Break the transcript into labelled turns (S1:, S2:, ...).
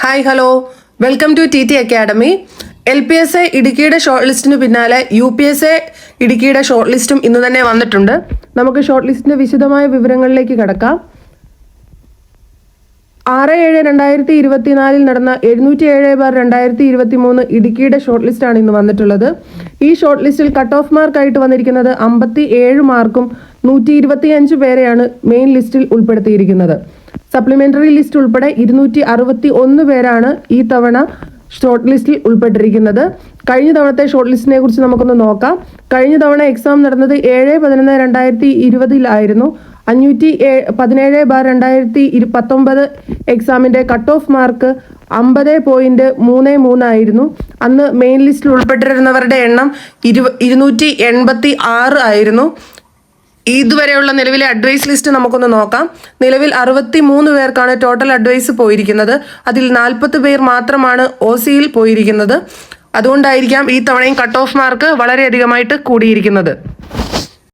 S1: Hi hello welcome to T T academy. LPSA ഇടുക്കിയുടെ short ലിസ്റ്റിന് പിന്നാലെ UPSA ഇടുക്കിയുടെ ഷോർട്ട് ലിസ്റ്റും ഇന്ന് തന്നെ വന്നിട്ടുണ്ട്. നമുക്ക് ഷോർട്ട് ലിസ്റ്റിന്റെ വിശദമായ വിവരങ്ങളിലേക്ക് കടക്കാം. 6/7/2024 നടന്ന 707/2023 ഇടുക്കിയുടെ ഷോർട്ട് ലിസ്റ്റാണ് ഇന്ന് വന്നിട്ടുള്ളത്. ഈ ഷോർട്ട് ലിസ്റ്റിൽ കട്ട് ഓഫ് മാർക്കായിട്ട് വന്നിരിക്കുന്നത് 57 മാർക്കും 125 പേരെയാണ് മെയിൻ ലിസ്റ്റിൽ ഉൾപ്പെടുത്തിയിരിക്കുന്നത്. സപ്ലിമെന്ററി ലിസ്റ്റ് ഉൾപ്പെടെ 261 പേരാണ് ഈ തവണ ഷോർട്ട് ലിസ്റ്റിൽ ഉൾപ്പെട്ടിരിക്കുന്നത്. കഴിഞ്ഞ തവണത്തെ ഷോർട്ട് ലിസ്റ്റിനെ കുറിച്ച് നമുക്കൊന്ന് നോക്കാം. കഴിഞ്ഞ തവണ എക്സാം നടന്നത് 7/11/2020 517/2019 എക്സാമിന്റെ കട്ട് ഓഫ് മാർക്ക് 50.33 ആയിരുന്നു. അന്ന് മെയിൻ ലിസ്റ്റിൽ ഉൾപ്പെട്ടിരുന്നവരുടെ എണ്ണം 286 ആയിരുന്നു. ഇതുവരെയുള്ള നിലവിലെ അഡ്വൈസ് ലിസ്റ്റ് നമുക്കൊന്ന് നോക്കാം. നിലവിൽ 63 പേർക്കാണ് ടോട്ടൽ അഡ്വൈസ് പോയിരിക്കുന്നത്. അതിൽ 40 പേർ മാത്രമാണ് OCയിൽ പോയിരിക്കുന്നത്. അതുകൊണ്ടായിരിക്കാം ഈ തവണയും കട്ട് ഓഫ് മാർക്ക് വളരെയധികമായിട്ട് കൂടിയിരിക്കുന്നത്.